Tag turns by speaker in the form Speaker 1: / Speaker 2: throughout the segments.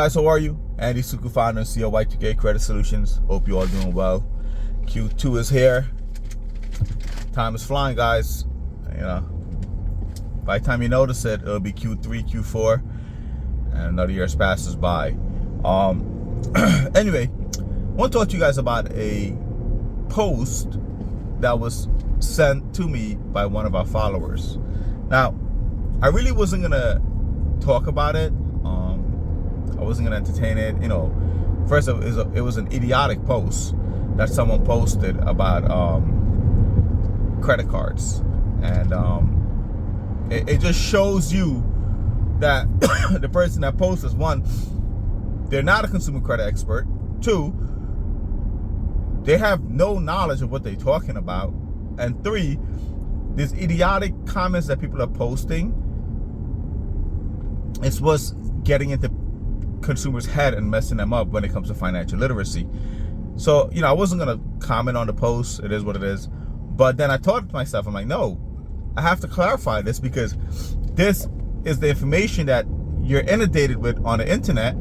Speaker 1: guys, how are you? Andy Suku, founder and CEO of Y2K Credit Solutions. Hope you all doing well. Q2 is here. Time is flying, guys. You know, by the time you notice it, it'll be Q3, Q4, and another year passes by. Anyway, I want to talk to you guys about a post that was sent to me by one of our followers. Now, I really wasn't gonna talk about it. I wasn't gonna entertain it. You know, first it was an idiotic post that someone posted about credit cards, and it just shows you that the person that posts is, one, they're not a consumer credit expert. Two, they have no knowledge of what they're talking about. And three, these idiotic comments that people are posting, it's what's getting into consumers' head and messing them up when it comes to financial literacy. So, you know, I wasn't going to comment on the post. It is what it is. But then I thought to myself, I'm like, no, I have to clarify this, because this is the information that you're inundated with on the internet,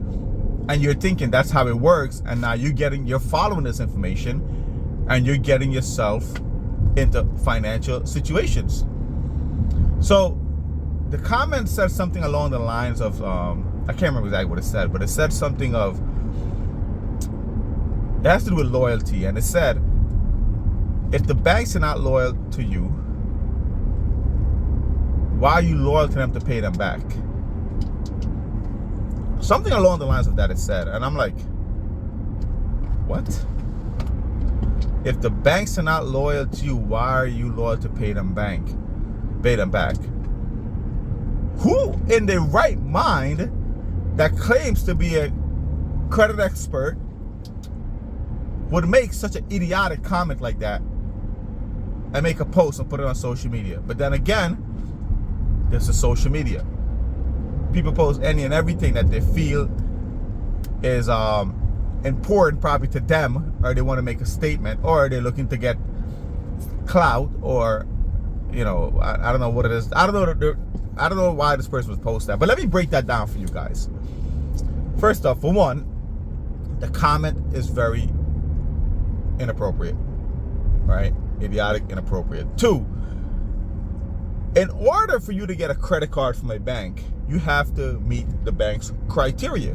Speaker 1: and you're thinking that's how it works. And now you're following this information, and you're getting yourself into financial situations. So the comment said something along the lines of, I can't remember exactly what it said, but it said something of, it has to do with loyalty. And it said, if the banks are not loyal to you, why are you loyal to them to pay them back? Something along the lines of that is said. And I'm like, what? If the banks are not loyal to you, why are you loyal to pay them back? Who in their right mind that claims to be a credit expert would make such an idiotic comment like that and make a post and put it on social media? But then again, this is social media. People post any and everything that they feel is important probably to them, or they want to make a statement, or they're looking to get clout, or, you know, I don't know what it is. I don't know why this person was posting that, but let me break that down for you guys. First off, for one, the comment is very inappropriate, right? Idiotic, inappropriate. Two, in order for you to get a credit card from a bank, you have to meet the bank's criteria,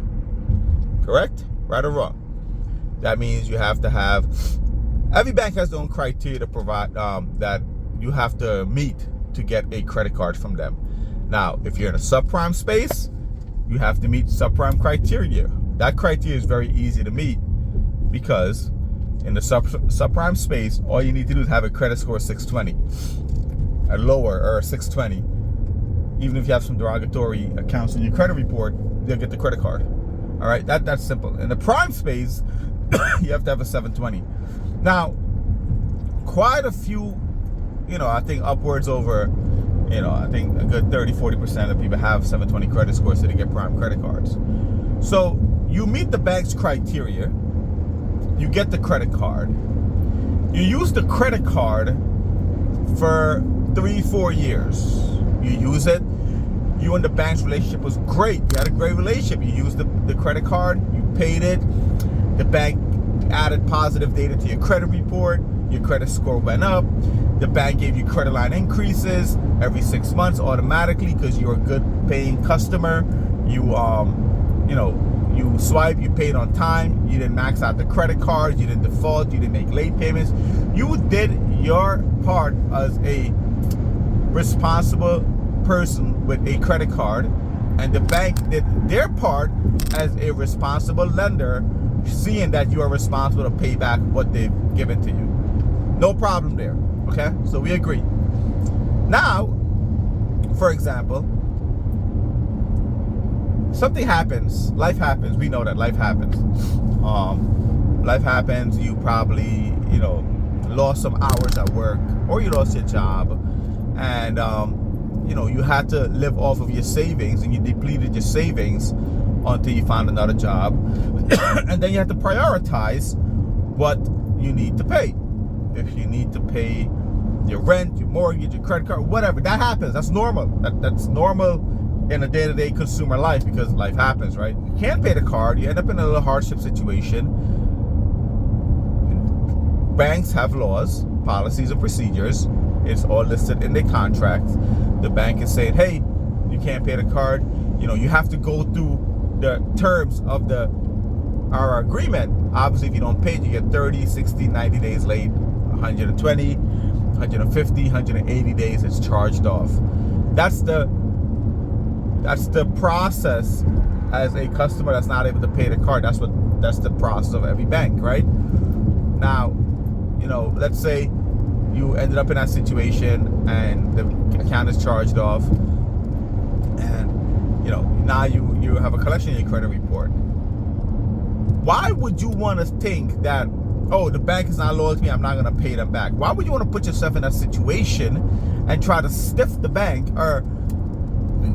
Speaker 1: correct? Right or wrong? That means you have to have, every bank has their own criteria to provide, that you have to meet to get a credit card from them. Now, if you're in a subprime space, you have to meet subprime criteria. That criteria is very easy to meet, because in the subprime space, all you need to do is have a credit score of 620, a lower, or 620. Even if you have some derogatory accounts in your credit report, they'll get the credit card. All right, that's simple. In the prime space, you have to have a 720. Now, quite a few, you know, I think upwards over, you know, I think a good 30-40% of people have 720 credit scores, so they get prime credit cards. So you meet the bank's criteria, you get the credit card, you use the credit card for 3-4 years. You use it, you and the bank's relationship was great. You had a great relationship. You used the credit card, you paid it, the bank added positive data to your credit report, your credit score went up, the bank gave you credit line increases every 6 months automatically because you're a good paying customer. You you swipe, you paid on time, you didn't max out the credit cards, you didn't default, you didn't make late payments. You did your part as a responsible person with a credit card, and the bank did their part as a responsible lender, seeing that you are responsible to pay back what they've given to you. No problem there. Okay, so we agree. Now, for example, something happens, life happens. We know that life happens. Life happens. You probably, you know, lost some hours at work, or you lost your job, and you know, you had to live off of your savings, and you depleted your savings until you found another job. And then you have to prioritize what you need to pay. If you need to pay your rent, your mortgage, your credit card, whatever, that happens. That's normal. That's normal in a day-to-day consumer life, because life happens, right? You can't pay the card, you end up in a little hardship situation. Banks have laws, policies, and procedures. It's all listed in their contracts. The bank is saying, hey, you can't pay the card. You have to go through the terms of our agreement. Obviously, if you don't pay it, you get 30, 60, 90 days late, 120, 150, 180 days, it's charged off. That's the process as a customer that's not able to pay the card. That's the process of every bank, right? Now, let's say you ended up in that situation and the account is charged off, and now you have a collection in your credit report. Why would you want to think that, oh, the bank is not loyal to me, I'm not going to pay them back? Why would you want to put yourself in that situation and try to stiff the bank? Or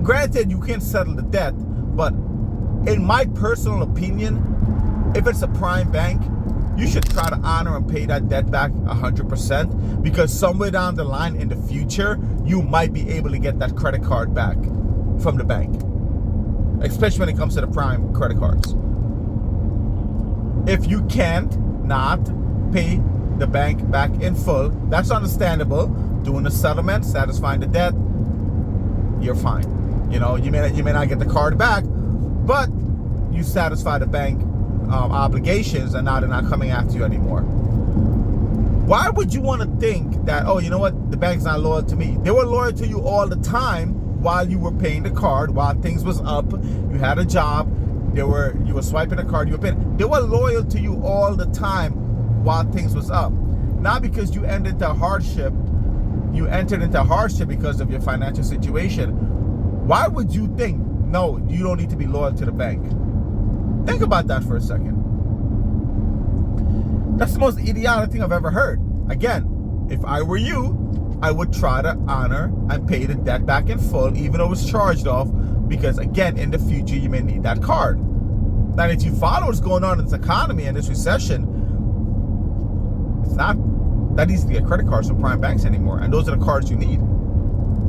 Speaker 1: granted, you can't settle the debt, but in my personal opinion, if it's a prime bank, you should try to honor and pay that debt back 100%, because somewhere down the line in the future, you might be able to get that credit card back from the bank, especially when it comes to the prime credit cards. If you can't not pay the bank back in full, that's understandable. Doing the settlement, satisfying the debt, you're fine. You may not get the card back, but you satisfy the bank obligations, and now they're not coming after you anymore. Why would you want to think that, oh, you know what, the bank's not loyal to me? They were loyal to you all the time while you were paying the card, while things was up, you had a job, you were swiping the card, you were paying. They were loyal to you all the time while things was up. Not because you entered into hardship because of your financial situation. Why would you think, no, you don't need to be loyal to the bank? Think about that for a second. That's the most idiotic thing I've ever heard. Again, if I were you, I would try to honor and pay the debt back in full, even though it was charged off, because again, in the future, you may need that card. Now, if you follow what's going on in this economy and this recession, it's not that easy to get credit cards from prime banks anymore, and those are the cards you need.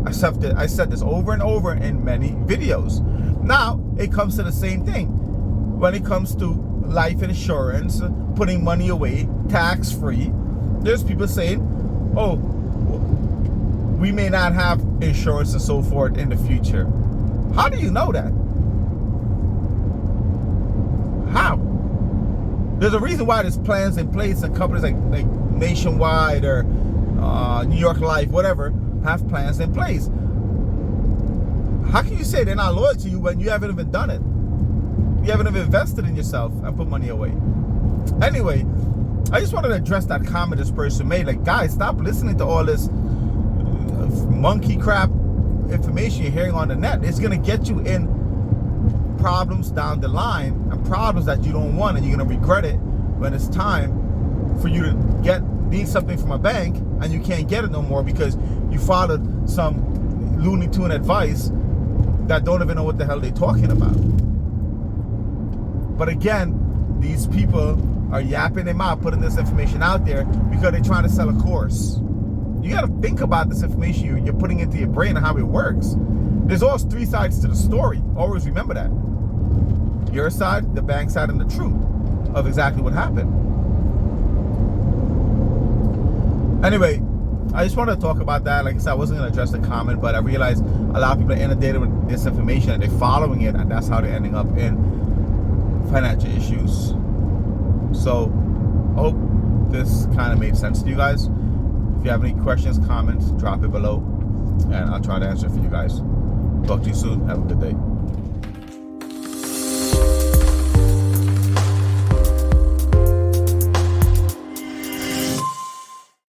Speaker 1: I said this over and over in many videos. Now, it comes to the same thing. When it comes to life insurance, putting money away, tax-free, there's people saying, oh, we may not have insurance and so forth in the future. How do you know that? How? There's a reason why there's plans in place, and companies like Nationwide or New York Life, whatever, have plans in place. How can you say they're not loyal to you when you haven't even done it? You haven't even invested in yourself and put money away. Anyway, I just wanted to address that comment this person made. Like, guys, stop listening to all this monkey crap information you're hearing on the net. It's going to get you in problems down the line, and problems that you don't want, and you're going to regret it when it's time for you to need something from a bank and you can't get it no more because you followed some Looney Tune advice that don't even know what the hell they're talking about. But again, these people are yapping them out, putting this information out there because they're trying to sell a course. You got to think about this information you're putting into your brain and how it works. There's always three sides to the story. Always remember that. Your side, the bank side, and the truth of exactly what happened. Anyway, I just wanted to talk about that. Like I said, I wasn't going to address the comment, but I realized a lot of people are inundated with this information and they're following it, and that's how they're ending up in financial issues. So I hope this kind of made sense to you guys. If you have any questions, comments, drop it below, and I'll try to answer it for you guys. Talk to you soon. Have a good day.